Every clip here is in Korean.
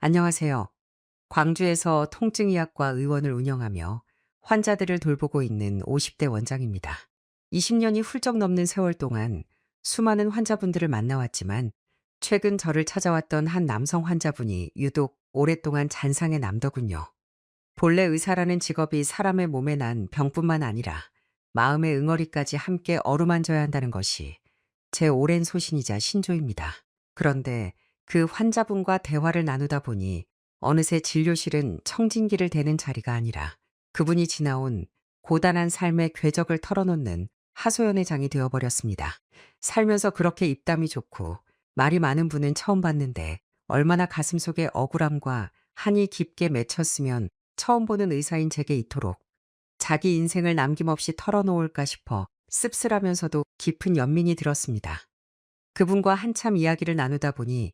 안녕하세요. 광주에서 통증의학과 의원을 운영하며 환자들을 돌보고 있는 50대 원장입니다. 20년이 훌쩍 넘는 세월 동안 수많은 환자분들을 만나왔지만 최근 저를 찾아왔던 한 남성 환자분이 유독 오랫동안 잔상에 남더군요. 본래 의사라는 직업이 사람의 몸에 난 병뿐만 아니라 마음의 응어리까지 함께 어루만져야 한다는 것이 제 오랜 소신이자 신조입니다. 그런데 그 환자분과 대화를 나누다 보니 어느새 진료실은 청진기를 대는 자리가 아니라 그분이 지나온 고단한 삶의 궤적을 털어놓는 하소연의 장이 되어버렸습니다. 살면서 그렇게 입담이 좋고 말이 많은 분은 처음 봤는데 얼마나 가슴속에 억울함과 한이 깊게 맺혔으면 처음 보는 의사인 제게 이토록 자기 인생을 남김없이 털어놓을까 싶어 씁쓸하면서도 깊은 연민이 들었습니다. 그분과 한참 이야기를 나누다 보니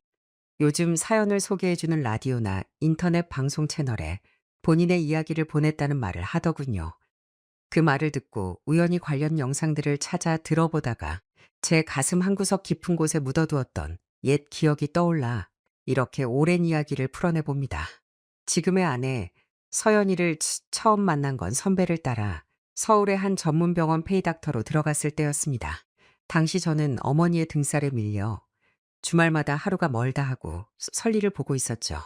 요즘 사연을 소개해주는 라디오나 인터넷 방송 채널에 본인의 이야기를 보냈다는 말을 하더군요. 그 말을 듣고 우연히 관련 영상들을 찾아 들어보다가 제 가슴 한구석 깊은 곳에 묻어두었던 옛 기억이 떠올라 이렇게 오랜 이야기를 풀어내봅니다. 지금의 아내 서연이를 처음 만난 건 선배를 따라 서울의 한 전문병원 페이닥터로 들어갔을 때였습니다. 당시 저는 어머니의 등살에 밀려 주말마다 하루가 멀다 하고 설리를 보고 있었죠.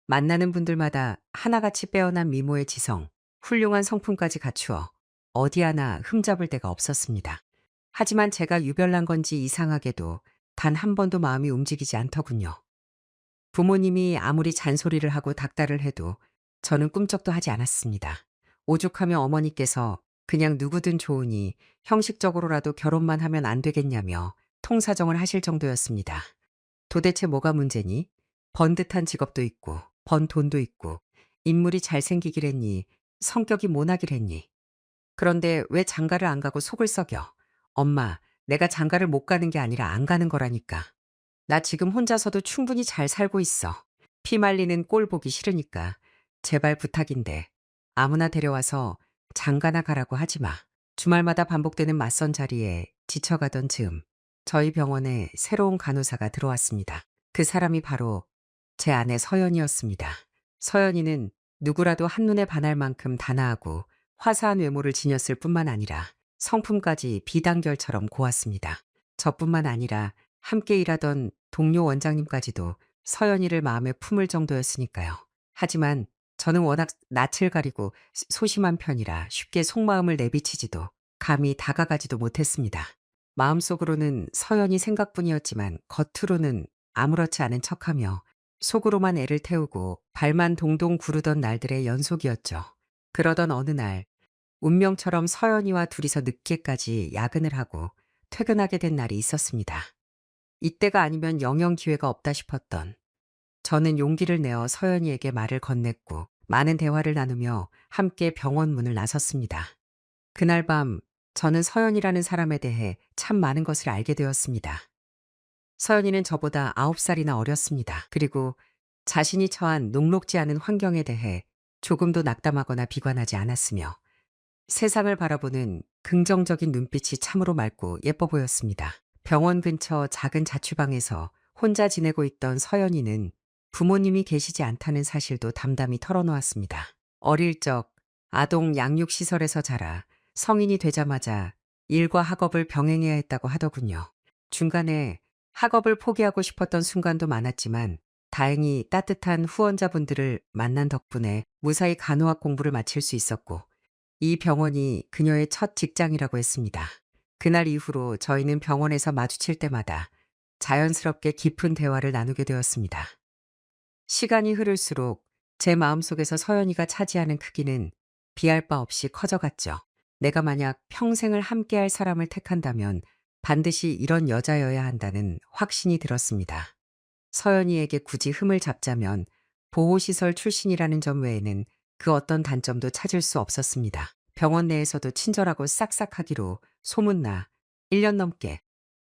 만나는 분들마다 하나같이 빼어난 미모의 지성, 훌륭한 성품까지 갖추어 어디 하나 흠잡을 데가 없었습니다. 하지만 제가 유별난 건지 이상하게도 단 한 번도 마음이 움직이지 않더군요. 부모님이 아무리 잔소리를 하고 닥달을 해도 저는 꿈쩍도 하지 않았습니다. 오죽하면 어머니께서 그냥 누구든 좋으니 형식적으로라도 결혼만 하면 안 되겠냐며 통사정을 하실 정도였습니다. 도대체 뭐가 문제니? 번듯한 직업도 있고, 번 돈도 있고, 인물이 잘생기기랬니? 성격이 모나기랬니? 그런데 왜 장가를 안 가고 속을 썩여? 엄마, 내가 장가를 못 가는 게 아니라 안 가는 거라니까. 나 지금 혼자서도 충분히 잘 살고 있어. 피 말리는 꼴 보기 싫으니까. 제발 부탁인데 아무나 데려와서 장가나 가라고 하지 마. 주말마다 반복되는 맞선 자리에 지쳐가던 즈음 저희 병원에 새로운 간호사가 들어왔습니다. 그 사람이 바로 제 아내 서연이었습니다. 서연이는 누구라도 한눈에 반할 만큼 단아하고 화사한 외모를 지녔을 뿐만 아니라 성품까지 비단결처럼 고왔습니다. 저뿐만 아니라 함께 일하던 동료 원장님까지도 서연이를 마음에 품을 정도였으니까요. 하지만 저는 워낙 낯을 가리고 소심한 편이라 쉽게 속마음을 내비치지도 감히 다가가지도 못했습니다. 마음속으로는 서연이 생각뿐이었지만 겉으로는 아무렇지 않은 척하며 속으로만 애를 태우고 발만 동동 구르던 날들의 연속이었죠. 그러던 어느 날 운명처럼 서연이와 둘이서 늦게까지 야근을 하고 퇴근하게 된 날이 있었습니다. 이때가 아니면 영영 기회가 없다 싶었던 저는 용기를 내어 서연이에게 말을 건넸고 많은 대화를 나누며 함께 병원 문을 나섰습니다. 그날 밤 저는 서연이라는 사람에 대해 참 많은 것을 알게 되었습니다. 서연이는 저보다 9살이나 어렸습니다. 그리고 자신이 처한 녹록지 않은 환경에 대해 조금도 낙담하거나 비관하지 않았으며 세상을 바라보는 긍정적인 눈빛이 참으로 맑고 예뻐 보였습니다. 병원 근처 작은 자취방에서 혼자 지내고 있던 서연이는 부모님이 계시지 않다는 사실도 담담히 털어놓았습니다. 어릴 적 아동 양육시설에서 자라 성인이 되자마자 일과 학업을 병행해야 했다고 하더군요. 중간에 학업을 포기하고 싶었던 순간도 많았지만 다행히 따뜻한 후원자분들을 만난 덕분에 무사히 간호학 공부를 마칠 수 있었고 이 병원이 그녀의 첫 직장이라고 했습니다. 그날 이후로 저희는 병원에서 마주칠 때마다 자연스럽게 깊은 대화를 나누게 되었습니다. 시간이 흐를수록 제 마음속에서 서연이가 차지하는 크기는 비할 바 없이 커져갔죠. 내가 만약 평생을 함께할 사람을 택한다면 반드시 이런 여자여야 한다는 확신이 들었습니다. 서연이에게 굳이 흠을 잡자면 보호시설 출신이라는 점 외에는 그 어떤 단점도 찾을 수 없었습니다. 병원 내에서도 친절하고 싹싹하기로 소문나 1년 넘게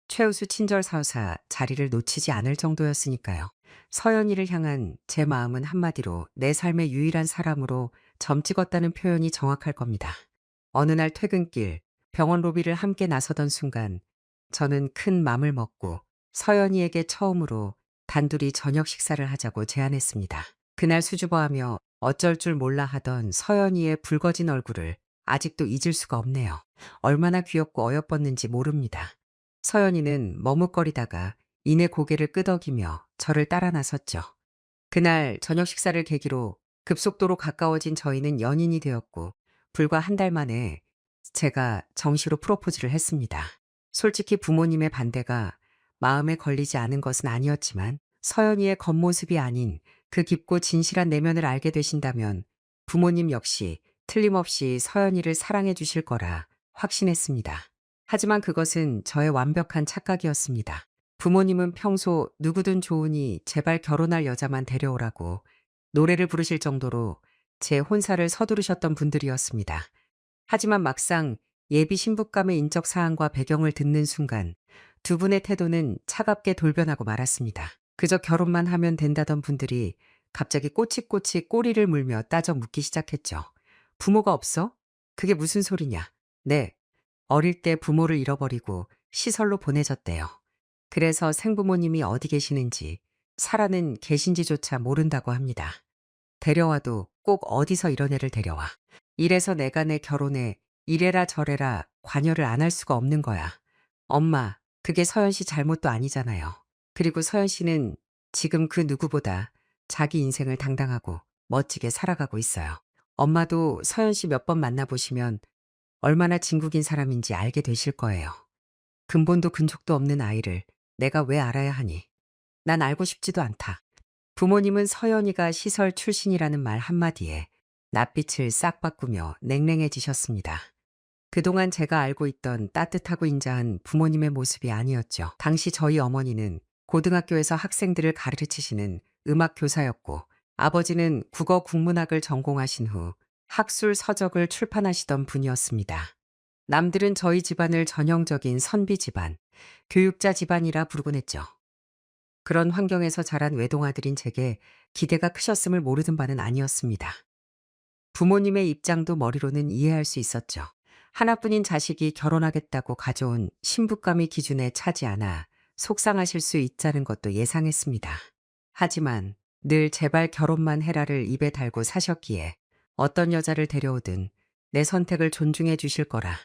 최우수 친절 사사 자리를 놓치지 않을 정도였으니까요. 서연이를 향한 제 마음은 한마디로 내 삶의 유일한 사람으로 점 찍었다는 표현이 정확할 겁니다. 어느 날 퇴근길 병원 로비를 함께 나서던 순간 저는 큰 맘을 먹고 서연이에게 처음으로 단둘이 저녁 식사를 하자고 제안했습니다. 그날 수줍어하며 어쩔 줄 몰라 하던 서연이의 붉어진 얼굴을 아직도 잊을 수가 없네요. 얼마나 귀엽고 어여뻤는지 모릅니다. 서연이는 머뭇거리다가 이내 고개를 끄덕이며 저를 따라 나섰죠. 그날 저녁 식사를 계기로 급속도로 가까워진 저희는 연인이 되었고, 불과 한 달 만에 제가 정시로 프로포즈를 했습니다. 솔직히 부모님의 반대가 마음에 걸리지 않은 것은 아니었지만, 서연이의 겉모습이 아닌 그 깊고 진실한 내면을 알게 되신다면 부모님 역시 틀림없이 서연이를 사랑해 주실 거라 확신했습니다. 하지만 그것은 저의 완벽한 착각이었습니다. 부모님은 평소 누구든 좋으니 제발 결혼할 여자만 데려오라고 노래를 부르실 정도로 제 혼사를 서두르셨던 분들이었습니다. 하지만 막상 예비 신부감의 인적 사항과 배경을 듣는 순간 두 분의 태도는 차갑게 돌변하고 말았습니다. 그저 결혼만 하면 된다던 분들이 갑자기 꼬치꼬치 꼬리를 물며 따져 묻기 시작했죠. 부모가 없어? 그게 무슨 소리냐? 네. 어릴 때 부모를 잃어버리고 시설로 보내졌대요. 그래서 생부모님이 어디 계시는지, 살아는 계신지조차 모른다고 합니다. 데려와도 꼭 어디서 이런 애를 데려와. 이래서 내가 내 결혼에 이래라 저래라 관여를 안 할 수가 없는 거야. 엄마, 그게 서연 씨 잘못도 아니잖아요. 그리고 서연 씨는 지금 그 누구보다 자기 인생을 당당하고 멋지게 살아가고 있어요. 엄마도 서연 씨 몇 번 만나보시면 얼마나 진국인 사람인지 알게 되실 거예요. 근본도 근족도 없는 아이를 내가 왜 알아야 하니? 난 알고 싶지도 않다. 부모님은 서연이가 시설 출신이라는 말 한마디에 낯빛을 싹 바꾸며 냉랭해지셨습니다. 그동안 제가 알고 있던 따뜻하고 인자한 부모님의 모습이 아니었죠. 당시 저희 어머니는 고등학교에서 학생들을 가르치시는 음악 교사였고, 아버지는 국어 국문학을 전공하신 후 학술 서적을 출판하시던 분이었습니다. 남들은 저희 집안을 전형적인 선비 집안, 교육자 집안이라 부르곤 했죠. 그런 환경에서 자란 외동아들인 제게 기대가 크셨음을 모르던 바는 아니었습니다. 부모님의 입장도 머리로는 이해할 수 있었죠. 하나뿐인 자식이 결혼하겠다고 가져온 신부감이 기준에 차지 않아 속상하실 수 있다는 것도 예상했습니다. 하지만 늘 제발 결혼만 해라를 입에 달고 사셨기에 어떤 여자를 데려오든 내 선택을 존중해 주실 거라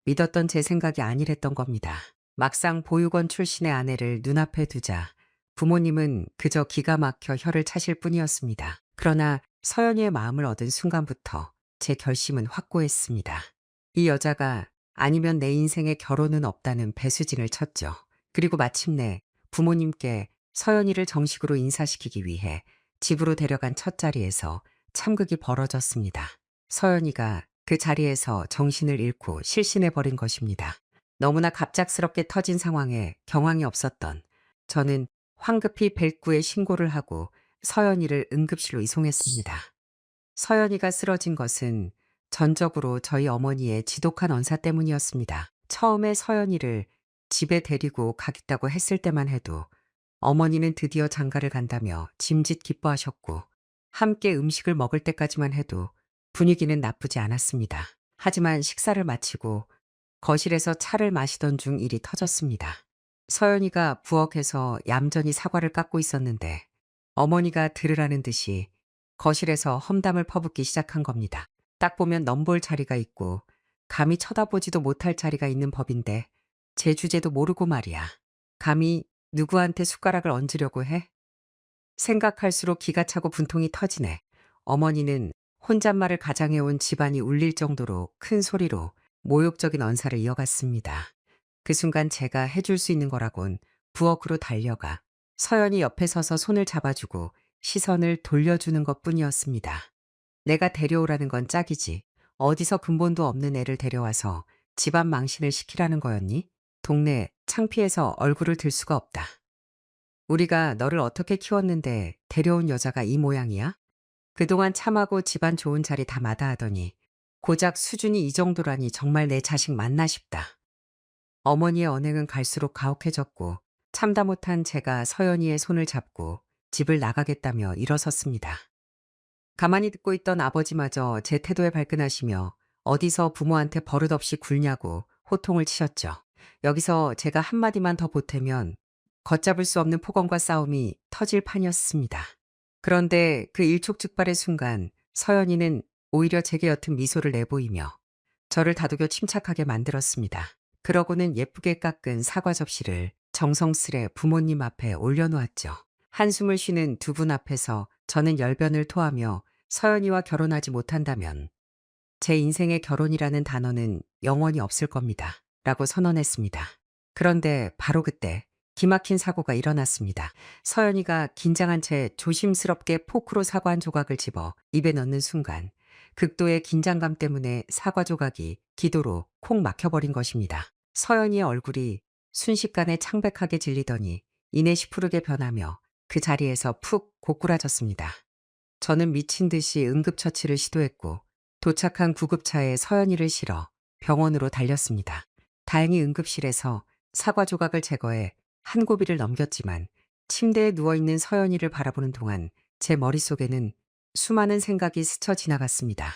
믿었던 제 생각이 아니랬던 겁니다. 막상 보육원 출신의 아내를 눈앞에 두자 부모님은 그저 기가 막혀 혀를 차실 뿐이었습니다. 그러나 서연이의 마음을 얻은 순간부터 제 결심은 확고했습니다. 이 여자가 아니면 내 인생에 결혼은 없다는 배수진을 쳤죠. 그리고 마침내 부모님께 서연이를 정식으로 인사시키기 위해 집으로 데려간 첫 자리에서 참극이 벌어졌습니다. 서연이가 그 자리에서 정신을 잃고 실신해버린 것입니다. 너무나 갑작스럽게 터진 상황에 경황이 없었던 저는 황급히 벨구에 신고를 하고 서연이를 응급실로 이송했습니다. 서연이가 쓰러진 것은 전적으로 저희 어머니의 지독한 언사 때문이었습니다. 처음에 서연이를 집에 데리고 가겠다고 했을 때만 해도 어머니는 드디어 장가를 간다며 짐짓 기뻐하셨고, 함께 음식을 먹을 때까지만 해도 분위기는 나쁘지 않았습니다. 하지만 식사를 마치고 거실에서 차를 마시던 중 일이 터졌습니다. 서연이가 부엌에서 얌전히 사과를 깎고 있었는데 어머니가 들으라는 듯이 거실에서 험담을 퍼붓기 시작한 겁니다. 딱 보면 넘볼 자리가 있고 감히 쳐다보지도 못할 자리가 있는 법인데 제 주제도 모르고 말이야. 감히 누구한테 숟가락을 얹으려고 해? 생각할수록 기가 차고 분통이 터지네. 어머니는 혼잣말을 가장해온 집안이 울릴 정도로 큰 소리로 모욕적인 언사를 이어갔습니다. 그 순간 제가 해줄 수 있는 거라곤 부엌으로 달려가 서연이 옆에 서서 손을 잡아주고 시선을 돌려주는 것뿐이었습니다. 내가 데려오라는 건 짝이지. 어디서 근본도 없는 애를 데려와서 집안 망신을 시키라는 거였니? 동네 창피해서 얼굴을 들 수가 없다. 우리가 너를 어떻게 키웠는데 데려온 여자가 이 모양이야? 그동안 참하고 집안 좋은 자리 다 마다하더니 고작 수준이 이 정도라니 정말 내 자식 맞나 싶다. 어머니의 언행은 갈수록 가혹해졌고 참다 못한 제가 서연이의 손을 잡고 집을 나가겠다며 일어섰습니다. 가만히 듣고 있던 아버지마저 제 태도에 발끈하시며 어디서 부모한테 버릇없이 굴냐고 호통을 치셨죠. 여기서 제가 한마디만 더 보태면 걷잡을 수 없는 폭언과 싸움이 터질 판이었습니다. 그런데 그 일촉즉발의 순간 서연이는 오히려 제게 옅은 미소를 내보이며 저를 다독여 침착하게 만들었습니다. 그러고는 예쁘게 깎은 사과 접시를 정성스레 부모님 앞에 올려놓았죠. 한숨을 쉬는 두 분 앞에서 저는 열변을 토하며 서연이와 결혼하지 못한다면 제 인생에 결혼이라는 단어는 영원히 없을 겁니다. 라고 선언했습니다. 그런데 바로 그때 기막힌 사고가 일어났습니다. 서연이가 긴장한 채 조심스럽게 포크로 사과 한 조각을 집어 입에 넣는 순간 극도의 긴장감 때문에 사과 조각이 기도로 콩 막혀버린 것입니다. 서연이의 얼굴이 순식간에 창백하게 질리더니 이내 시푸르게 변하며 그 자리에서 푹 고꾸라졌습니다. 저는 미친 듯이 응급처치를 시도했고 도착한 구급차에 서연이를 실어 병원으로 달렸습니다. 다행히 응급실에서 사과 조각을 제거해 한 고비를 넘겼지만 침대에 누워있는 서연이를 바라보는 동안 제 머릿속에는 수많은 생각이 스쳐 지나갔습니다.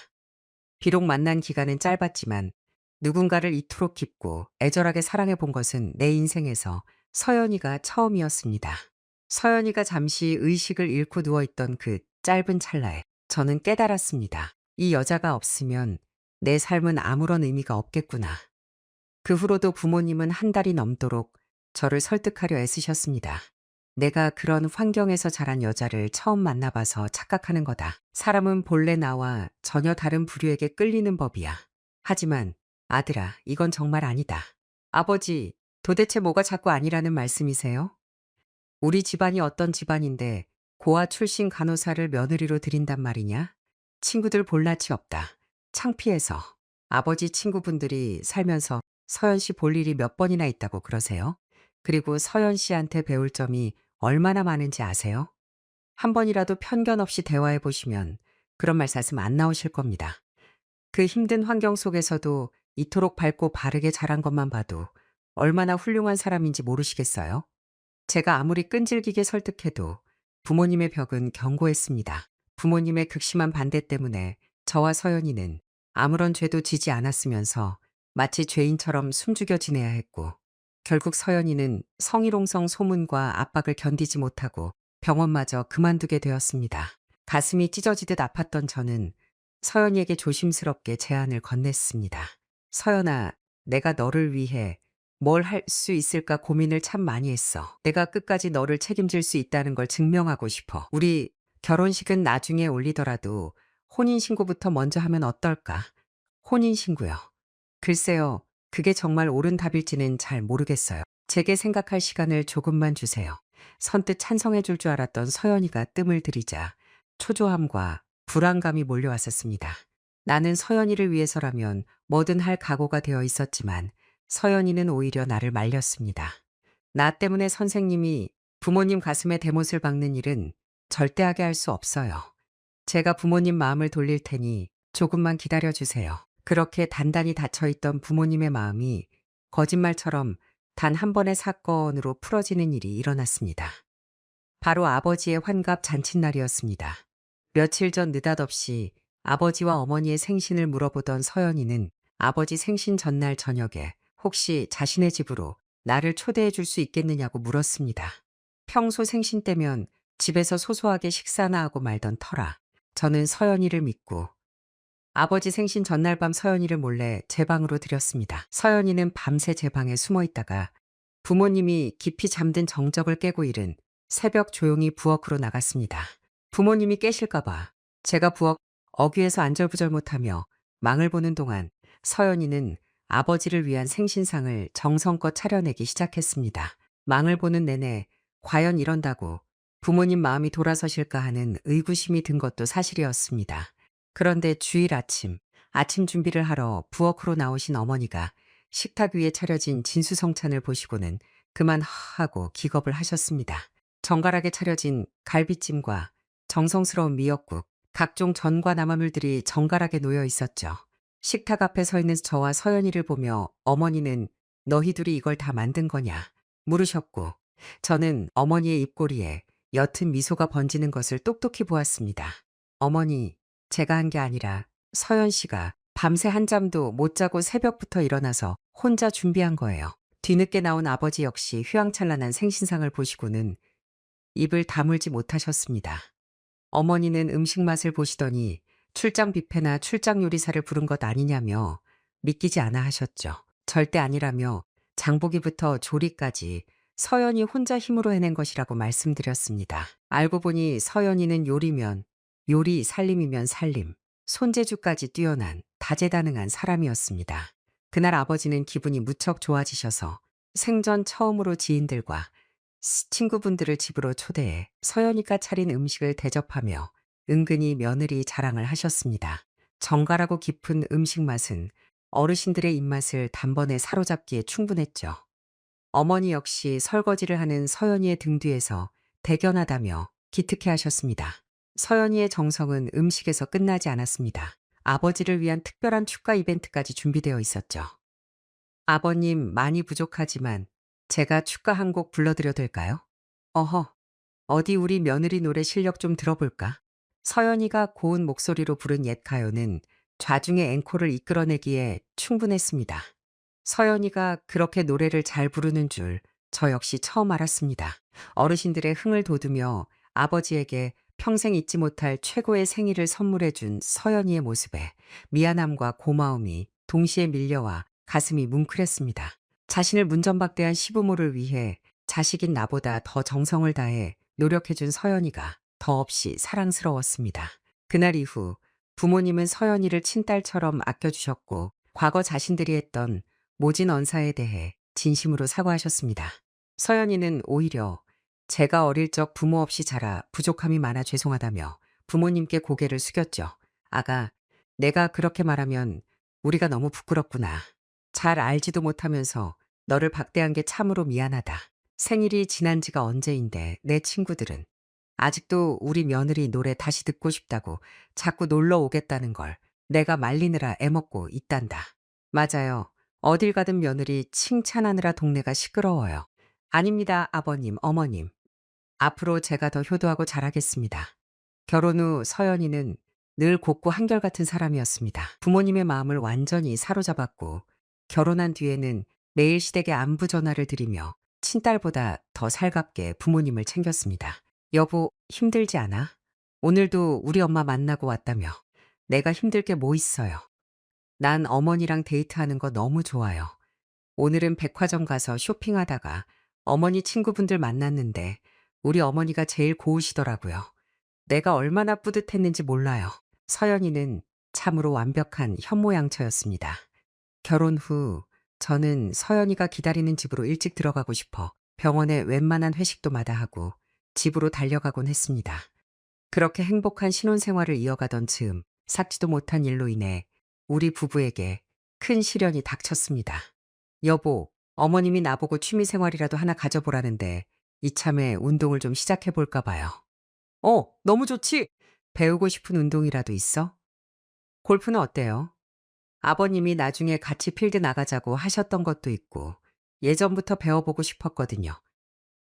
비록 만난 기간은 짧았지만 누군가를 이토록 깊고 애절하게 사랑해 본 것은 내 인생에서 서연이가 처음이었습니다. 서연이가 잠시 의식을 잃고 누워있던 그 짧은 찰나에 저는 깨달았습니다. 이 여자가 없으면 내 삶은 아무런 의미가 없겠구나. 그 후로도 부모님은 한 달이 넘도록 저를 설득하려 애쓰셨습니다. 내가 그런 환경에서 자란 여자를 처음 만나봐서 착각하는 거다. 사람은 본래 나와 전혀 다른 부류에게 끌리는 법이야. 하지만 아들아, 이건 정말 아니다. 아버지, 도대체 뭐가 자꾸 아니라는 말씀이세요? 우리 집안이 어떤 집안인데 고아 출신 간호사를 며느리로 들인단 말이냐? 친구들 볼낯이 없다. 창피해서. 아버지 친구분들이 살면서 서연 씨 볼 일이 몇 번이나 있다고 그러세요? 그리고 서연 씨한테 배울 점이 얼마나 많은지 아세요? 한 번이라도 편견 없이 대화해 보시면 그런 말씀은 안 나오실 겁니다. 그 힘든 환경 속에서도 이토록 밝고 바르게 자란 것만 봐도 얼마나 훌륭한 사람인지 모르시겠어요? 제가 아무리 끈질기게 설득해도 부모님의 벽은 견고했습니다. 부모님의 극심한 반대 때문에 저와 서연이는 아무런 죄도 지지 않았으면서 마치 죄인처럼 숨죽여 지내야 했고, 결국 서연이는 성희롱성 소문과 압박을 견디지 못하고 병원마저 그만두게 되었습니다. 가슴이 찢어지듯 아팠던 저는 서연이에게 조심스럽게 제안을 건넸습니다. 서연아, 내가 너를 위해 뭘 할 수 있을까 고민을 참 많이 했어. 내가 끝까지 너를 책임질 수 있다는 걸 증명하고 싶어. 우리 결혼식은 나중에 올리더라도 혼인신고부터 먼저 하면 어떨까? 혼인신고요. 글쎄요, 그게 정말 옳은 답일지는 잘 모르겠어요. 제게 생각할 시간을 조금만 주세요. 선뜻 찬성해 줄 줄 알았던 서연이가 뜸을 들이자 초조함과 불안감이 몰려왔었습니다. 나는 서연이를 위해서라면 뭐든 할 각오가 되어 있었지만 서연이는 오히려 나를 말렸습니다. 나 때문에 선생님이 부모님 가슴에 대못을 박는 일은 절대 하게 할 수 없어요. 제가 부모님 마음을 돌릴 테니 조금만 기다려 주세요. 그렇게 단단히 닫혀있던 부모님의 마음이 거짓말처럼 단 한 번의 사건으로 풀어지는 일이 일어났습니다. 바로 아버지의 환갑 잔칫날이었습니다. 며칠 전 느닷없이 아버지와 어머니의 생신을 물어보던 서연이는 아버지 생신 전날 저녁에 혹시 자신의 집으로 나를 초대해 줄 수 있겠느냐고 물었습니다. 평소 생신 때면 집에서 소소하게 식사나 하고 말던 터라 저는 서연이를 믿고 아버지 생신 전날 밤 서연이를 몰래 제 방으로 들였습니다. 서연이는 밤새 제 방에 숨어 있다가 부모님이 깊이 잠든 정적을 깨고 일은 새벽 조용히 부엌으로 나갔습니다. 부모님이 깨실까봐 제가 부엌 어귀에서 안절부절 못하며 망을 보는 동안 서연이는 아버지를 위한 생신상을 정성껏 차려내기 시작했습니다. 망을 보는 내내 과연 이런다고 부모님 마음이 돌아서실까 하는 의구심이 든 것도 사실이었습니다. 그런데 주일 아침 준비를 하러 부엌으로 나오신 어머니가 식탁 위에 차려진 진수성찬을 보시고는 그만 하고 기겁을 하셨습니다. 정갈하게 차려진 갈비찜과 정성스러운 미역국, 각종 전과 나물들이 정갈하게 놓여 있었죠. 식탁 앞에 서 있는 저와 서연이를 보며 어머니는 너희들이 이걸 다 만든 거냐 물으셨고 저는 어머니의 입꼬리에 옅은 미소가 번지는 것을 똑똑히 보았습니다. 어머니, 제가 한 게 아니라 서연 씨가 밤새 한잠도 못 자고 새벽부터 일어나서 혼자 준비한 거예요. 뒤늦게 나온 아버지 역시 휘황찬란한 생신상을 보시고는 입을 다물지 못하셨습니다. 어머니는 음식 맛을 보시더니 출장 뷔페나 출장 요리사를 부른 것 아니냐며 믿기지 않아 하셨죠. 절대 아니라며 장보기부터 조리까지 서연이 혼자 힘으로 해낸 것이라고 말씀드렸습니다. 알고 보니 서연이는 요리면 요리, 살림이면 살림, 손재주까지 뛰어난 다재다능한 사람이었습니다. 그날 아버지는 기분이 무척 좋아지셔서 생전 처음으로 지인들과 친구분들을 집으로 초대해 서연이가 차린 음식을 대접하며 은근히 며느리 자랑을 하셨습니다. 정갈하고 깊은 음식 맛은 어르신들의 입맛을 단번에 사로잡기에 충분했죠. 어머니 역시 설거지를 하는 서연이의 등 뒤에서 대견하다며 기특해 하셨습니다. 서연이의 정성은 음식에서 끝나지 않았습니다. 아버지를 위한 특별한 축가 이벤트까지 준비되어 있었죠. 아버님 많이 부족하지만 제가 축가 한 곡 불러드려도 될까요? 어허, 어디 우리 며느리 노래 실력 좀 들어볼까? 서연이가 고운 목소리로 부른 옛 가요는 좌중의 앵콜을 이끌어내기에 충분했습니다. 서연이가 그렇게 노래를 잘 부르는 줄 저 역시 처음 알았습니다. 어르신들의 흥을 돋우며 아버지에게 평생 잊지 못할 최고의 생일을 선물해준 서연이의 모습에 미안함과 고마움이 동시에 밀려와 가슴이 뭉클했습니다. 자신을 문전박대한 시부모를 위해 자식인 나보다 더 정성을 다해 노력해준 서연이가 더없이 사랑스러웠습니다. 그날 이후 부모님은 서연이를 친딸처럼 아껴주셨고 과거 자신들이 했던 모진 언사에 대해 진심으로 사과하셨습니다. 서연이는 오히려 제가 어릴 적 부모 없이 자라 부족함이 많아 죄송하다며 부모님께 고개를 숙였죠. 아가, 내가 그렇게 말하면 우리가 너무 부끄럽구나. 잘 알지도 못하면서 너를 박대한 게 참으로 미안하다. 생일이 지난 지가 언제인데 내 친구들은 아직도 우리 며느리 노래 다시 듣고 싶다고 자꾸 놀러 오겠다는 걸 내가 말리느라 애먹고 있단다. 맞아요. 어딜 가든 며느리 칭찬하느라 동네가 시끄러워요. 아닙니다, 아버님, 어머님. 앞으로 제가 더 효도하고 잘하겠습니다. 결혼 후 서연이는 늘 곱고 한결같은 사람이었습니다. 부모님의 마음을 완전히 사로잡았고 결혼한 뒤에는 매일 시댁에 안부 전화를 드리며 친딸보다 더 살갑게 부모님을 챙겼습니다. 여보, 힘들지 않아? 오늘도 우리 엄마 만나고 왔다며. 내가 힘들 게 뭐 있어요. 난 어머니랑 데이트하는 거 너무 좋아요. 오늘은 백화점 가서 쇼핑하다가 어머니 친구분들 만났는데 우리 어머니가 제일 고우시더라고요. 내가 얼마나 뿌듯했는지 몰라요. 서연이는 참으로 완벽한 현모양처였습니다. 결혼 후 저는 서연이가 기다리는 집으로 일찍 들어가고 싶어 병원에 웬만한 회식도 마다하고 집으로 달려가곤 했습니다. 그렇게 행복한 신혼생활을 이어가던 즈음 삭지도 못한 일로 인해 우리 부부에게 큰 시련이 닥쳤습니다. 여보, 어머님이 나보고 취미생활이라도 하나 가져보라는데 이참에 운동을 좀 시작해볼까 봐요. 너무 좋지. 배우고 싶은 운동이라도 있어? 골프는 어때요? 아버님이 나중에 같이 필드 나가자고 하셨던 것도 있고 예전부터 배워보고 싶었거든요.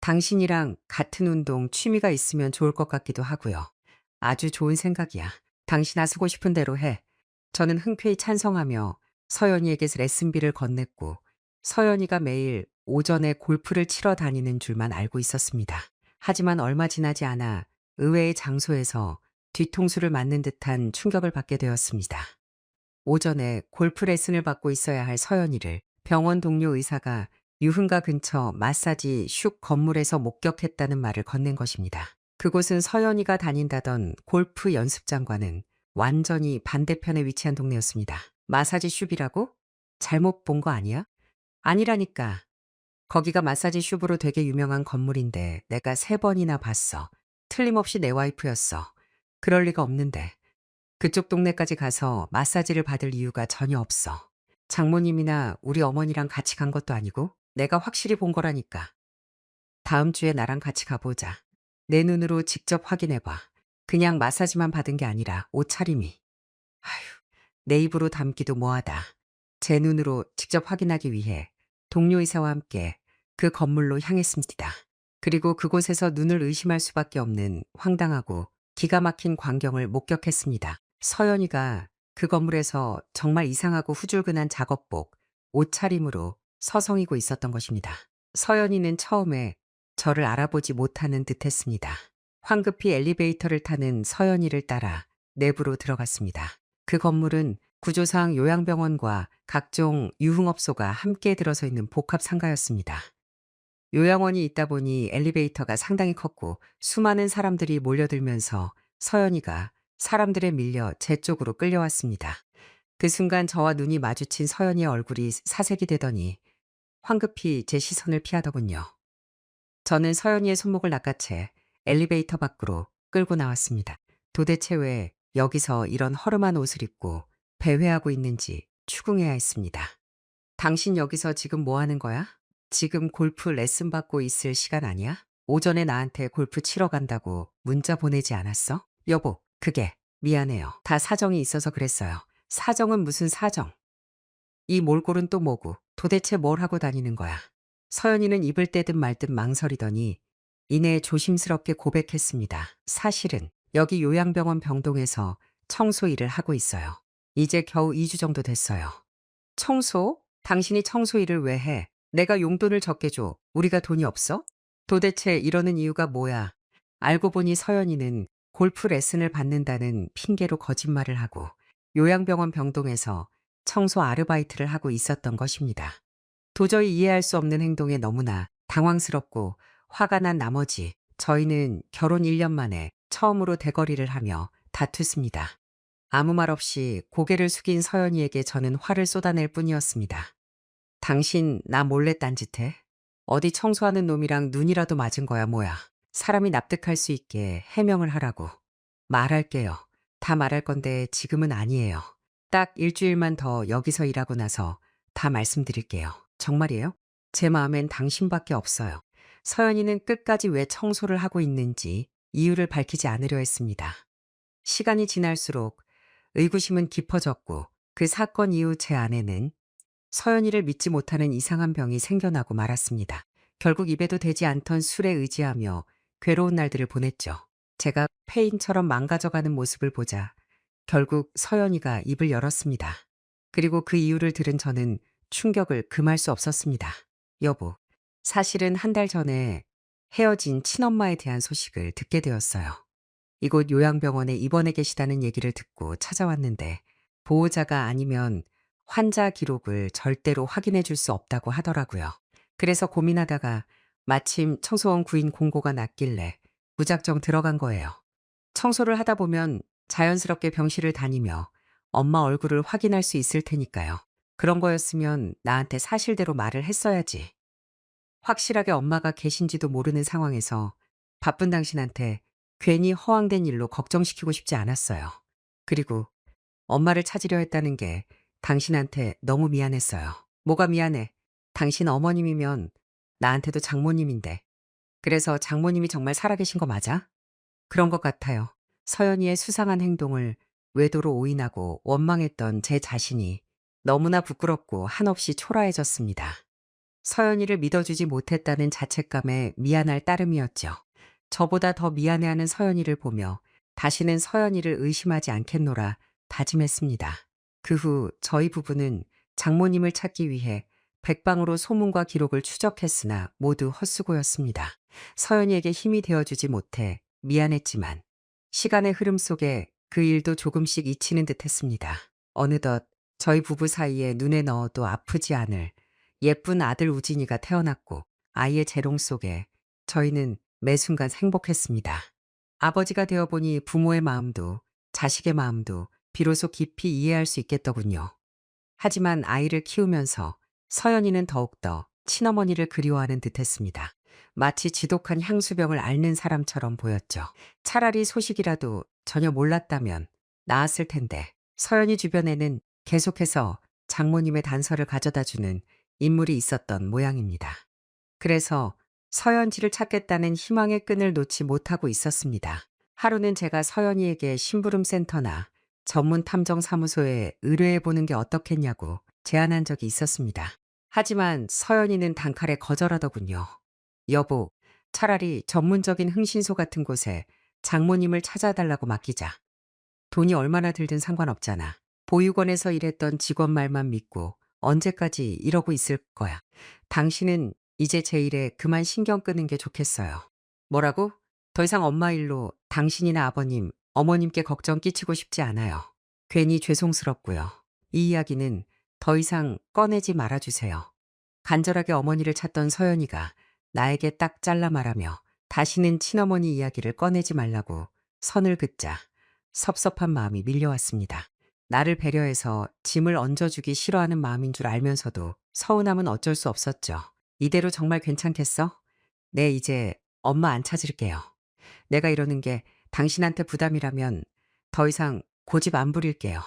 당신이랑 같은 운동, 취미가 있으면 좋을 것 같기도 하고요. 아주 좋은 생각이야. 당신 하고 싶은 대로 해. 저는 흔쾌히 찬성하며 서연이에게 레슨비를 건넸고 서연이가 매일 오전에 골프를 치러 다니는 줄만 알고 있었습니다. 하지만 얼마 지나지 않아 의외의 장소에서 뒤통수를 맞는 듯한 충격을 받게 되었습니다. 오전에 골프 레슨을 받고 있어야 할 서연이를 병원 동료 의사가 유흥가 근처 마사지 슉 건물에서 목격했다는 말을 건넨 것입니다. 그곳은 서연이가 다닌다던 골프 연습장과는 완전히 반대편에 위치한 동네였습니다. 마사지 숍이라고? 잘못 본 거 아니야? 아니라니까. 거기가 마사지 숍으로 되게 유명한 건물인데 내가 3번이나 봤어. 틀림없이 내 와이프였어. 그럴 리가 없는데. 그쪽 동네까지 가서 마사지를 받을 이유가 전혀 없어. 장모님이나 우리 어머니랑 같이 간 것도 아니고 내가 확실히 본 거라니까. 다음 주에 나랑 같이 가보자. 내 눈으로 직접 확인해봐. 그냥 마사지만 받은 게 아니라 옷차림이. 아휴, 내 입으로 담기도 뭐하다. 제 눈으로 직접 확인하기 위해 동료 의사와 함께 그 건물로 향했습니다. 그리고 그곳에서 눈을 의심할 수밖에 없는 황당하고 기가 막힌 광경을 목격했습니다. 서연이가 그 건물에서 정말 이상하고 후줄근한 작업복, 옷차림으로 서성이고 있었던 것입니다. 서연이는 처음에 저를 알아보지 못하는 듯 했습니다. 황급히 엘리베이터를 타는 서연이를 따라 내부로 들어갔습니다. 그 건물은 구조상 요양병원과 각종 유흥업소가 함께 들어서 있는 복합 상가였습니다. 요양원이 있다 보니 엘리베이터가 상당히 컸고 수많은 사람들이 몰려들면서 서연이가 사람들에 밀려 제 쪽으로 끌려왔습니다. 그 순간 저와 눈이 마주친 서연이의 얼굴이 사색이 되더니 황급히 제 시선을 피하더군요. 저는 서연이의 손목을 낚아채 엘리베이터 밖으로 끌고 나왔습니다. 도대체 왜 여기서 이런 허름한 옷을 입고 배회하고 있는지 추궁해야 했습니다. 당신 여기서 지금 뭐 하는 거야? 지금 골프 레슨 받고 있을 시간 아니야? 오전에 나한테 골프 치러 간다고 문자 보내지 않았어? 여보, 그게 미안해요. 다 사정이 있어서 그랬어요. 사정은 무슨 사정? 이 몰골은 또 뭐고 도대체 뭘 하고 다니는 거야? 서연이는 입을 떼든 말든 망설이더니 이내 조심스럽게 고백했습니다. 사실은 여기 요양병원 병동에서 청소 일을 하고 있어요. 이제 겨우 2주 정도 됐어요. 청소? 당신이 청소 일을 왜 해? 내가 용돈을 적게 줘. 우리가 돈이 없어? 도대체 이러는 이유가 뭐야? 알고 보니 서연이는 골프 레슨을 받는다는 핑계로 거짓말을 하고 요양병원 병동에서 청소 아르바이트를 하고 있었던 것입니다. 도저히 이해할 수 없는 행동에 너무나 당황스럽고 화가 난 나머지 저희는 결혼 1년 만에 처음으로 대거리를 하며 다퉜습니다. 아무 말 없이 고개를 숙인 서연이에게 저는 화를 쏟아낼 뿐이었습니다. 당신 나 몰래 딴짓해? 어디 청소하는 놈이랑 눈이라도 맞은 거야 뭐야. 사람이 납득할 수 있게 해명을 하라고. 말할게요. 다 말할 건데 지금은 아니에요. 딱 일주일만 더 여기서 일하고 나서 다 말씀드릴게요. 정말이에요? 제 마음엔 당신밖에 없어요. 서연이는 끝까지 왜 청소를 하고 있는지 이유를 밝히지 않으려 했습니다. 시간이 지날수록 의구심은 깊어졌고 그 사건 이후 제 아내는 서연이를 믿지 못하는 이상한 병이 생겨나고 말았습니다. 결국 입에도 대지 않던 술에 의지하며 괴로운 날들을 보냈죠. 제가 폐인처럼 망가져가는 모습을 보자 결국 서연이가 입을 열었습니다. 그리고 그 이유를 들은 저는 충격을 금할 수 없었습니다. 여보, 사실은 한 달 전에 헤어진 친엄마에 대한 소식을 듣게 되었어요. 이곳 요양병원에 입원해 계시다는 얘기를 듣고 찾아왔는데 보호자가 아니면 환자 기록을 절대로 확인해 줄 수 없다고 하더라고요. 그래서 고민하다가 마침 청소원 구인 공고가 났길래 무작정 들어간 거예요. 청소를 하다 보면 자연스럽게 병실을 다니며 엄마 얼굴을 확인할 수 있을 테니까요. 그런 거였으면 나한테 사실대로 말을 했어야지. 확실하게 엄마가 계신지도 모르는 상황에서 바쁜 당신한테 괜히 허황된 일로 걱정시키고 싶지 않았어요. 그리고 엄마를 찾으려 했다는 게 당신한테 너무 미안했어요. 뭐가 미안해. 당신 어머님이면 나한테도 장모님인데. 그래서 장모님이 정말 살아계신 거 맞아? 그런 것 같아요. 서연이의 수상한 행동을 외도로 오인하고 원망했던 제 자신이 너무나 부끄럽고 한없이 초라해졌습니다. 서연이를 믿어주지 못했다는 자책감에 미안할 따름이었죠. 저보다 더 미안해하는 서연이를 보며 다시는 서연이를 의심하지 않겠노라 다짐했습니다. 그 후 저희 부부는 장모님을 찾기 위해 백방으로 소문과 기록을 추적했으나 모두 헛수고였습니다. 서연이에게 힘이 되어주지 못해 미안했지만 시간의 흐름 속에 그 일도 조금씩 잊히는 듯 했습니다. 어느덧 저희 부부 사이에 눈에 넣어도 아프지 않을 예쁜 아들 우진이가 태어났고 아이의 재롱 속에 저희는 매 순간 행복했습니다. 아버지가 되어보니 부모의 마음도 자식의 마음도 비로소 깊이 이해할 수 있겠더군요. 하지만 아이를 키우면서 서연이는 더욱더 친어머니를 그리워하는 듯했습니다. 마치 지독한 향수병을 앓는 사람처럼 보였죠. 차라리 소식이라도 전혀 몰랐다면 나았을 텐데 서연이 주변에는 계속해서 장모님의 단서를 가져다주는 인물이 있었던 모양입니다. 그래서 서연지를 찾겠다는 희망의 끈을 놓지 못하고 있었습니다. 하루는 제가 서연이에게 심부름센터나 전문 탐정 사무소에 의뢰해보는 게 어떻겠냐고 제안한 적이 있었습니다. 하지만 서연이는 단칼에 거절하더군요. 여보, 차라리 전문적인 흥신소 같은 곳에 장모님을 찾아달라고 맡기자. 돈이 얼마나 들든 상관없잖아. 보육원에서 일했던 직원 말만 믿고 언제까지 이러고 있을 거야? 당신은 이제 제 일에 그만 신경 끄는 게 좋겠어요. 뭐라고? 더 이상 엄마 일로 당신이나 아버님, 어머님께 걱정 끼치고 싶지 않아요. 괜히 죄송스럽고요. 이 이야기는 더 이상 꺼내지 말아주세요. 간절하게 어머니를 찾던 서연이가 나에게 딱 잘라 말하며 다시는 친어머니 이야기를 꺼내지 말라고 선을 긋자 섭섭한 마음이 밀려왔습니다. 나를 배려해서 짐을 얹어주기 싫어하는 마음인 줄 알면서도 서운함은 어쩔 수 없었죠. 이대로 정말 괜찮겠어? 네, 이제 엄마 안 찾을게요. 내가 이러는 게 당신한테 부담이라면 더 이상 고집 안 부릴게요.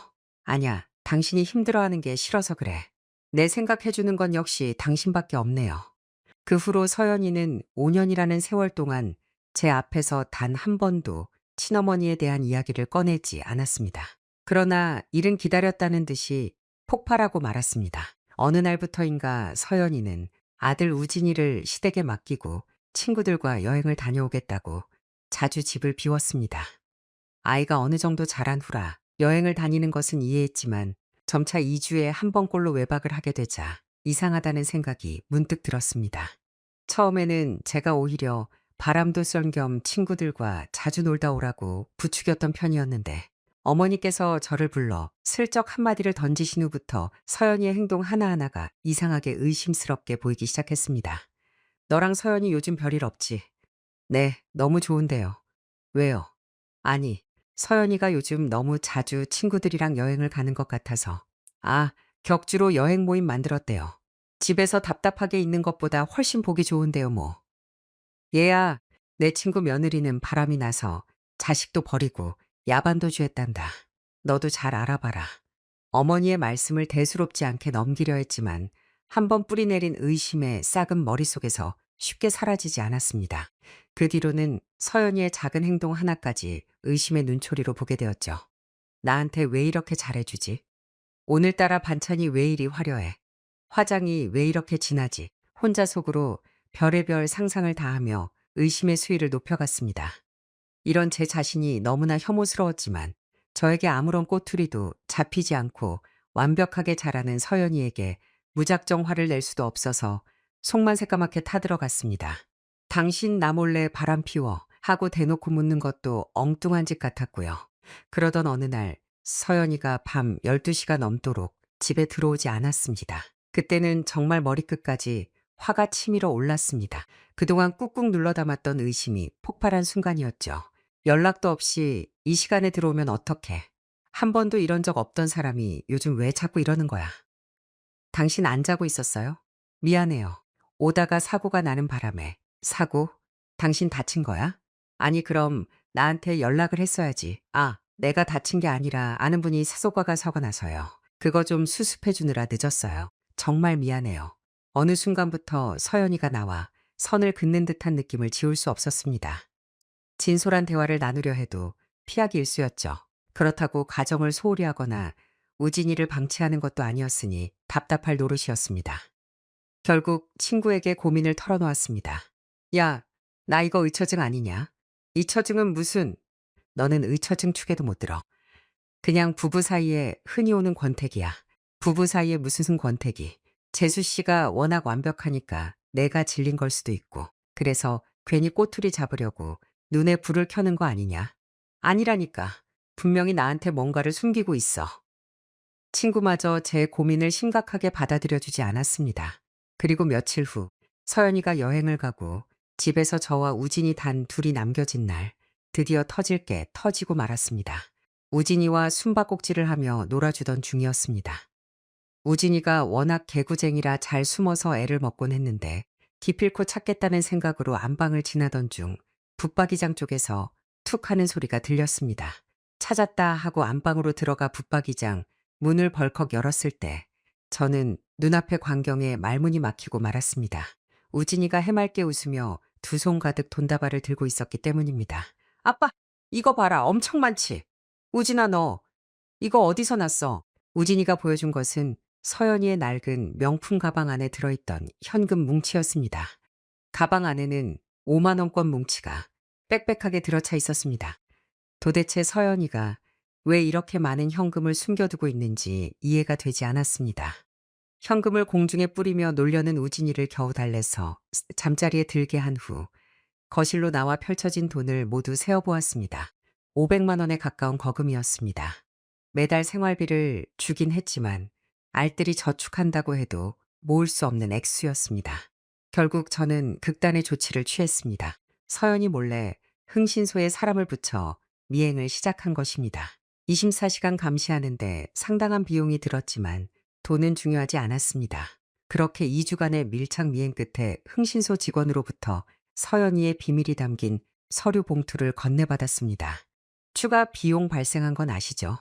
아니야, 당신이 힘들어하는 게 싫어서 그래. 내 생각해주는 건 역시 당신밖에 없네요. 그 후로 서연이는 5년이라는 세월 동안 제 앞에서 단 한 번도 친어머니에 대한 이야기를 꺼내지 않았습니다. 그러나 일은 기다렸다는 듯이 폭발하고 말았습니다. 어느 날부터인가 서연이는 아들 우진이를 시댁에 맡기고 친구들과 여행을 다녀오겠다고 자주 집을 비웠습니다. 아이가 어느 정도 자란 후라 여행을 다니는 것은 이해했지만 점차 2주에 한 번꼴로 외박을 하게 되자 이상하다는 생각이 문득 들었습니다. 처음에는 제가 오히려 바람도 쐴 겸 친구들과 자주 놀다 오라고 부추겼던 편이었는데 어머니께서 저를 불러 슬쩍 한마디를 던지신 후부터 서연이의 행동 하나하나가 이상하게 의심스럽게 보이기 시작했습니다. 너랑 서연이 요즘 별일 없지? 네, 너무 좋은데요. 왜요? 아니, 서연이가 요즘 너무 자주 친구들이랑 여행을 가는 것 같아서. 아, 격주로 여행 모임 만들었대요. 집에서 답답하게 있는 것보다 훨씬 보기 좋은데요, 뭐. 얘야, 내 친구 며느리는 바람이 나서 자식도 버리고 야반도 주했단다. 너도 잘 알아봐라. 어머니의 말씀을 대수롭지 않게 넘기려 했지만 한번 뿌리내린 의심의 싹은 머릿속에서 쉽게 사라지지 않았습니다. 그 뒤로는 서연이의 작은 행동 하나까지 의심의 눈초리로 보게 되었죠. 나한테 왜 이렇게 잘해주지? 오늘따라 반찬이 왜 이리 화려해? 화장이 왜 이렇게 진하지? 혼자 속으로 별의별 상상을 다하며 의심의 수위를 높여갔습니다. 이런 제 자신이 너무나 혐오스러웠지만 저에게 아무런 꼬투리도 잡히지 않고 완벽하게 자라는 서연이에게 무작정 화를 낼 수도 없어서 속만 새까맣게 타들어갔습니다. 당신 나 몰래 바람 피워 하고 대놓고 묻는 것도 엉뚱한 짓 같았고요. 그러던 어느 날 서연이가 밤 12시가 넘도록 집에 들어오지 않았습니다. 그때는 정말 머리끝까지 화가 치밀어 올랐습니다. 그동안 꾹꾹 눌러 담았던 의심이 폭발한 순간이었죠. 연락도 없이 이 시간에 들어오면 어떡해. 한 번도 이런 적 없던 사람이 요즘 왜 자꾸 이러는 거야. 당신 안 자고 있었어요? 미안해요. 오다가 사고가 나는 바람에. 사고? 당신 다친 거야? 아니, 그럼 나한테 연락을 했어야지. 아, 내가 다친 게 아니라 아는 분이 사고가 사고 나서요. 그거 좀 수습해 주느라 늦었어요. 정말 미안해요. 어느 순간부터 서연이가 나와 선을 긋는 듯한 느낌을 지울 수 없었습니다. 진솔한 대화를 나누려 해도 피하기 일쑤였죠. 그렇다고 가정을 소홀히 하거나 우진이를 방치하는 것도 아니었으니 답답할 노릇이었습니다. 결국 친구에게 고민을 털어놓았습니다. 야, 나 이거 의처증 아니냐? 이 처증은 무슨... 너는 의처증 축에도 못 들어. 그냥 부부 사이에 흔히 오는 권태기야. 부부 사이에 무슨 권태기. 재수 씨가 워낙 완벽하니까 내가 질린 걸 수도 있고. 그래서 괜히 꼬투리 잡으려고 눈에 불을 켜는 거 아니냐? 아니라니까. 분명히 나한테 뭔가를 숨기고 있어. 친구마저 제 고민을 심각하게 받아들여주지 않았습니다. 그리고 며칠 후 서연이가 여행을 가고 집에서 저와 우진이 단 둘이 남겨진 날 드디어 터질 게 터지고 말았습니다. 우진이와 숨바꼭질을 하며 놀아주던 중이었습니다. 우진이가 워낙 개구쟁이라 잘 숨어서 애를 먹곤 했는데 기필코 찾겠다는 생각으로 안방을 지나던 중 붙박이장 쪽에서 툭 하는 소리가 들렸습니다. 찾았다 하고 안방으로 들어가 붙박이장 문을 벌컥 열었을 때 저는 눈앞의 광경에 말문이 막히고 말았습니다. 우진이가 해맑게 웃으며 두 손 가득 돈다발을 들고 있었기 때문입니다. 아빠, 이거 봐라. 엄청 많지? 우진아, 너 이거 어디서 났어? 우진이가 보여준 것은 서연이의 낡은 명품 가방 안에 들어있던 현금 뭉치였습니다. 가방 안에는 5만 원권 뭉치가 빽빽하게 들어차 있었습니다. 도대체 서연이가 왜 이렇게 많은 현금을 숨겨두고 있는지 이해가 되지 않았습니다. 현금을 공중에 뿌리며 놀려는 우진이를 겨우 달래서 잠자리에 들게 한 후 거실로 나와 펼쳐진 돈을 모두 세어보았습니다. 500만 원에 가까운 거금이었습니다. 매달 생활비를 주긴 했지만 알뜰히 저축한다고 해도 모을 수 없는 액수였습니다. 결국 저는 극단의 조치를 취했습니다. 서연이 몰래 흥신소에 사람을 붙여 미행을 시작한 것입니다. 24시간 감시하는데 상당한 비용이 들었지만 돈은 중요하지 않았습니다. 그렇게 2주간의 밀착 미행 끝에 흥신소 직원으로부터 서연이의 비밀이 담긴 서류 봉투를 건네받았습니다. 추가 비용 발생한 건 아시죠?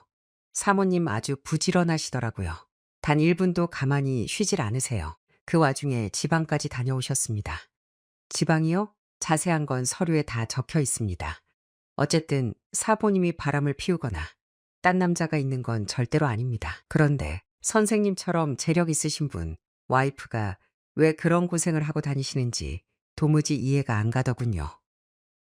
사모님 아주 부지런하시더라고요. 단 1분도 가만히 쉬질 않으세요. 그 와중에 지방까지 다녀오셨습니다. 지방이요? 자세한 건 서류에 다 적혀 있습니다. 어쨌든 사모님이 바람을 피우거나 딴 남자가 있는 건 절대로 아닙니다. 그런데 선생님처럼 재력 있으신 분, 와이프가 왜 그런 고생을 하고 다니시는지 도무지 이해가 안 가더군요.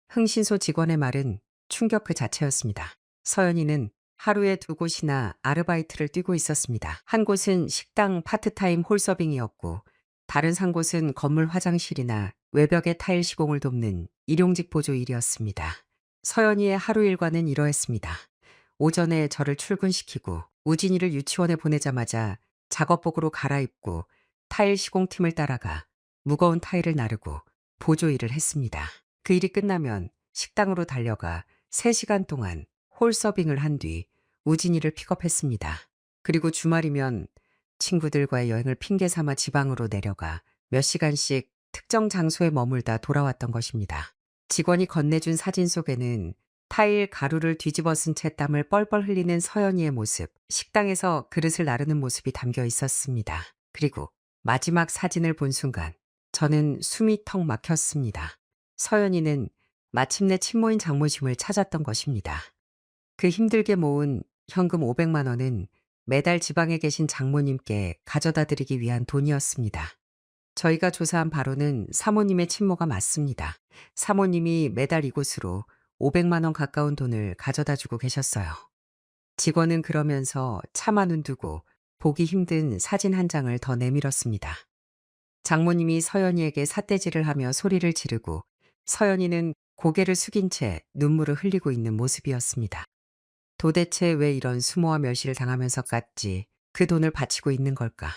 흥신소 직원의 말은 충격 그 자체였습니다. 서연이는 하루에 2곳이나 아르바이트를 뛰고 있었습니다. 한 곳은 식당 파트타임 홀서빙이었고 다른 한 곳은 건물 화장실이나 외벽의 타일 시공을 돕는 일용직 보조 일이었습니다. 서연이의 하루 일과는 이러했습니다. 오전에 저를 출근시키고 우진이를 유치원에 보내자마자 작업복으로 갈아입고 타일 시공팀을 따라가 무거운 타일을 나르고 보조 일을 했습니다. 그 일이 끝나면 식당으로 달려가 3시간 동안 홀서빙을 한 뒤 우진이를 픽업했습니다. 그리고 주말이면 친구들과의 여행을 핑계 삼아 지방으로 내려가 몇 시간씩 특정 장소에 머물다 돌아왔던 것입니다. 직원이 건네준 사진 속에는 타일 가루를 뒤집어 쓴 채 땀을 뻘뻘 흘리는 서연이의 모습, 식당에서 그릇을 나르는 모습이 담겨 있었습니다. 그리고 마지막 사진을 본 순간 저는 숨이 턱 막혔습니다. 서연이는 마침내 친모인 장모심을 찾았던 것입니다. 그 힘들게 모은 현금 500만 원은 매달 지방에 계신 장모님께 가져다 드리기 위한 돈이었습니다. 저희가 조사한 바로는 사모님의 친모가 맞습니다. 사모님이 매달 이곳으로 500만 원 가까운 돈을 가져다 주고 계셨어요. 직원은 그러면서 차마 눈 두고 보기 힘든 사진 한 장을 더 내밀었습니다. 장모님이 서연이에게 삿대질을 하며 소리를 지르고 서연이는 고개를 숙인 채 눈물을 흘리고 있는 모습이었습니다. 도대체 왜 이런 수모와 멸시를 당하면서까지 그 돈을 바치고 있는 걸까?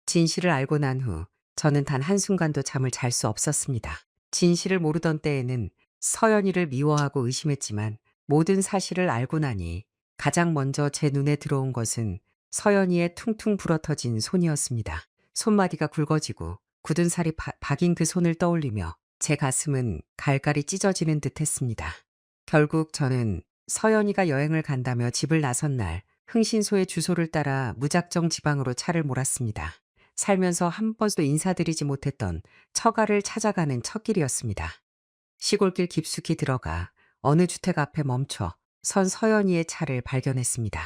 진실을 알고 난 후 저는 단 한순간도 잠을 잘 수 없었습니다. 진실을 모르던 때에는 서연이를 미워하고 의심했지만 모든 사실을 알고 나니 가장 먼저 제 눈에 들어온 것은 서연이의 퉁퉁 불어터진 손이었습니다. 손마디가 굵어지고 굳은 살이 박인 그 손을 떠올리며 제 가슴은 갈갈이 찢어지는 듯 했습니다. 결국 저는 서연이가 여행을 간다며 집을 나선 날 흥신소의 주소를 따라 무작정 지방으로 차를 몰았습니다. 살면서 한 번도 인사드리지 못했던 처가를 찾아가는 첫 길이었습니다. 시골길 깊숙이 들어가 어느 주택 앞에 멈춰 선 서연이의 차를 발견했습니다.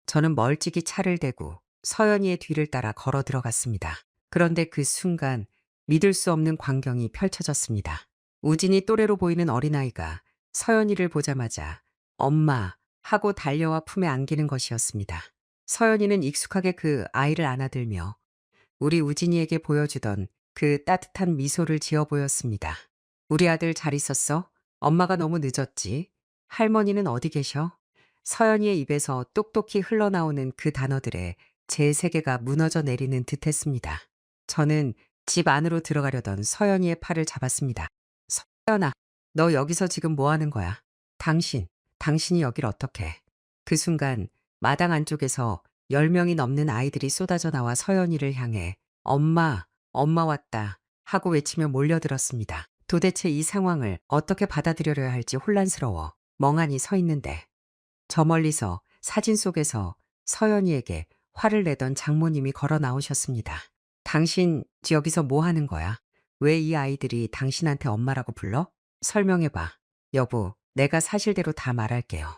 저는 멀찍이 차를 대고 서연이의 뒤를 따라 걸어 들어갔습니다. 그런데 그 순간 믿을 수 없는 광경이 펼쳐졌습니다. 우진이 또래로 보이는 어린아이가 서연이를 보자마자 엄마 하고 달려와 품에 안기는 것이었습니다. 서연이는 익숙하게 그 아이를 안아들며 우리 우진이에게 보여주던 그 따뜻한 미소를 지어 보였습니다. 우리 아들 잘 있었어? 엄마가 너무 늦었지. 할머니는 어디 계셔? 서연이의 입에서 똑똑히 흘러나오는 그 단어들에 제 세계가 무너져 내리는 듯했습니다. 저는 집 안으로 들어가려던 서연이의 팔을 잡았습니다. 서연아, 너 여기서 지금 뭐 하는 거야? 당신이 여길 어떻게? 그 순간 마당 안쪽에서 10명이 넘는 아이들이 쏟아져 나와 서연이를 향해 엄마, 엄마 왔다 하고 외치며 몰려들었습니다. 도대체 이 상황을 어떻게 받아들여야 할지 혼란스러워 멍하니 서 있는데 저 멀리서 사진 속에서 서연이에게 화를 내던 장모님이 걸어 나오셨습니다. 당신 여기서 뭐 하는 거야? 왜 이 아이들이 당신한테 엄마라고 불러? 설명해봐. 여보, 내가 사실대로 다 말할게요.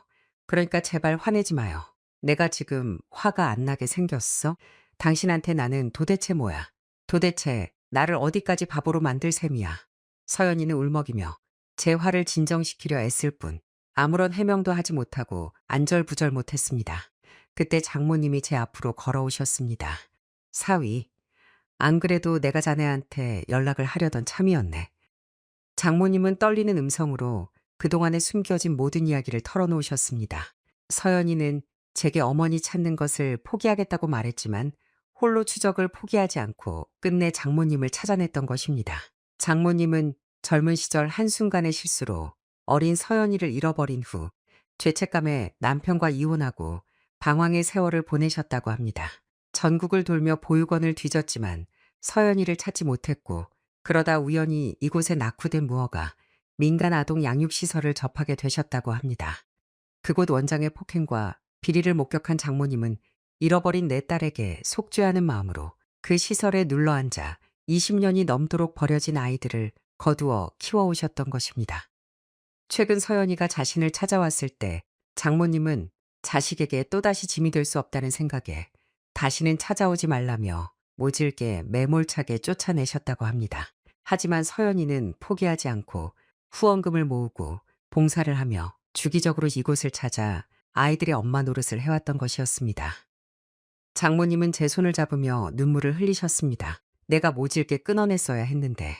그러니까 제발 화내지 마요. 내가 지금 화가 안 나게 생겼어? 당신한테 나는 도대체 뭐야? 도대체 나를 어디까지 바보로 만들 셈이야? 서연이는 울먹이며 제 화를 진정시키려 애쓸 뿐 아무런 해명도 하지 못하고 안절부절 못했습니다. 그때 장모님이 제 앞으로 걸어오셨습니다. 사위, 안 그래도 내가 자네한테 연락을 하려던 참이었네. 장모님은 떨리는 음성으로 그동안에 숨겨진 모든 이야기를 털어놓으셨습니다. 서연이는 제게 어머니 찾는 것을 포기하겠다고 말했지만 홀로 추적을 포기하지 않고 끝내 장모님을 찾아냈던 것입니다. 장모님은 젊은 시절 한순간의 실수로 어린 서연이를 잃어버린 후 죄책감에 남편과 이혼하고 방황의 세월을 보내셨다고 합니다. 전국을 돌며 보육원을 뒤졌지만 서연이를 찾지 못했고 그러다 우연히 이곳에 낙후된 무허가 민간 아동 양육시설을 접하게 되셨다고 합니다. 그곳 원장의 폭행과 비리를 목격한 장모님은 잃어버린 내 딸에게 속죄하는 마음으로 그 시설에 눌러앉아 20년이 넘도록 버려진 아이들을 거두어 키워오셨던 것입니다. 최근 서연이가 자신을 찾아왔을 때 장모님은 자식에게 또다시 짐이 될 수 없다는 생각에 다시는 찾아오지 말라며 모질게 매몰차게 쫓아내셨다고 합니다. 하지만 서연이는 포기하지 않고 후원금을 모으고 봉사를 하며 주기적으로 이곳을 찾아 아이들의 엄마 노릇을 해왔던 것이었습니다. 장모님은 제 손을 잡으며 눈물을 흘리셨습니다. 내가 모질게 끊어냈어야 했는데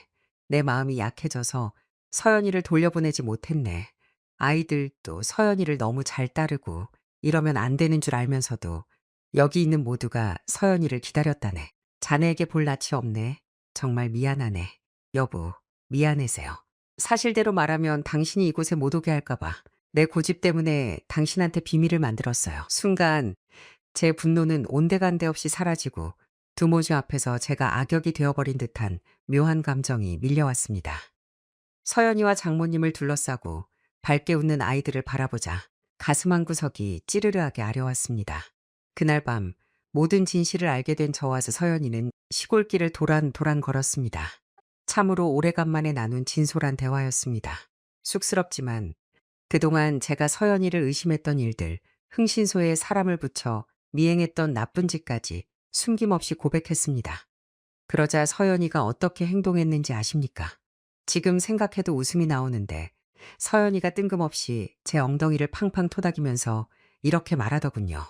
내 마음이 약해져서 서연이를 돌려보내지 못했네. 아이들도 서연이를 너무 잘 따르고 이러면 안 되는 줄 알면서도 여기 있는 모두가 서연이를 기다렸다네. 자네에게 볼 낯이 없네. 정말 미안하네. 여보, 미안해세요. 사실대로 말하면 당신이 이곳에 못 오게 할까봐 내 고집 때문에 당신한테 비밀을 만들었어요. 순간 제 분노는 온데간데 없이 사라지고 두모주 앞에서 제가 악역이 되어버린 듯한 묘한 감정이 밀려왔습니다. 서연이와 장모님을 둘러싸고 밝게 웃는 아이들을 바라보자 가슴 한구석이 찌르르하게 아려왔습니다. 그날 밤 모든 진실을 알게 된 저와 서연이는 시골길을 도란도란 걸었습니다. 참으로 오래간만에 나눈 진솔한 대화였습니다. 쑥스럽지만 그동안 제가 서연이를 의심했던 일들, 흥신소에 사람을 붙여 미행했던 나쁜 짓까지 숨김없이 고백했습니다. 그러자 서연이가 어떻게 행동했는지 아십니까? 지금 생각해도 웃음이 나오는데 서연이가 뜬금없이 제 엉덩이를 팡팡 토닥이면서 이렇게 말하더군요.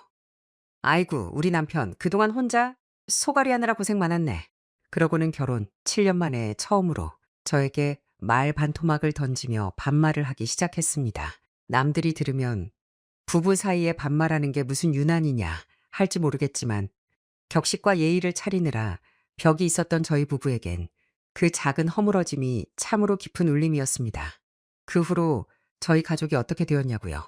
아이고, 우리 남편 그동안 혼자 소갈이 하느라 고생 많았네. 그러고는 결혼 7년 만에 처음으로 저에게 말 반토막을 던지며 반말을 하기 시작했습니다. 남들이 들으면 부부 사이에 반말하는 게 무슨 유난이냐 할지 모르겠지만 격식과 예의를 차리느라 벽이 있었던 저희 부부에겐 그 작은 허물어짐이 참으로 깊은 울림이었습니다. 그 후로 저희 가족이 어떻게 되었냐고요.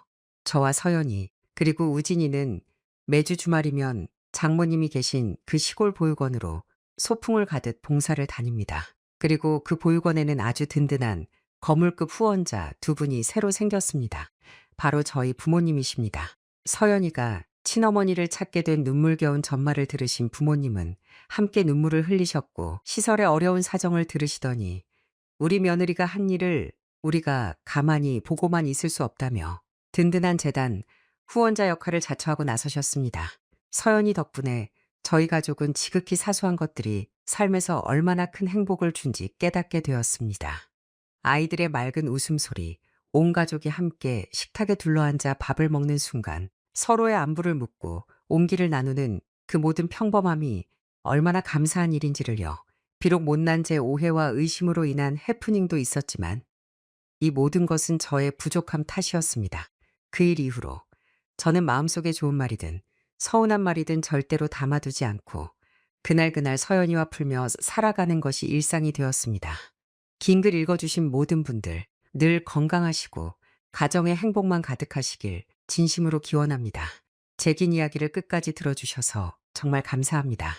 저와 서연이 그리고 우진이는 매주 주말이면 장모님이 계신 그 시골 보육원으로 소풍을 가듯 봉사를 다닙니다. 그리고 그 보육원에는 아주 든든한 거물급 후원자 두 분이 새로 생겼습니다. 바로 저희 부모님이십니다. 서연이가 친어머니를 찾게 된 눈물겨운 전말을 들으신 부모님은 함께 눈물을 흘리셨고 시설의 어려운 사정을 들으시더니 우리 며느리가 한 일을 우리가 가만히 보고만 있을 수 없다며 든든한 재단 후원자 역할을 자처하고 나서셨습니다. 서연이 덕분에 저희 가족은 지극히 사소한 것들이 삶에서 얼마나 큰 행복을 준지 깨닫게 되었습니다. 아이들의 맑은 웃음소리, 온 가족이 함께 식탁에 둘러앉아 밥을 먹는 순간 서로의 안부를 묻고 온기를 나누는 그 모든 평범함이 얼마나 감사한 일인지를요. 비록 못난 제 오해와 의심으로 인한 해프닝도 있었지만 이 모든 것은 저의 부족함 탓이었습니다. 그 일 이후로 저는 마음속에 좋은 말이든 서운한 말이든 절대로 담아두지 않고 그날그날 서연이와 풀며 살아가는 것이 일상이 되었습니다. 긴 글 읽어주신 모든 분들 늘 건강하시고 가정의 행복만 가득하시길 진심으로 기원합니다. 제 긴 이야기를 끝까지 들어주셔서 정말 감사합니다.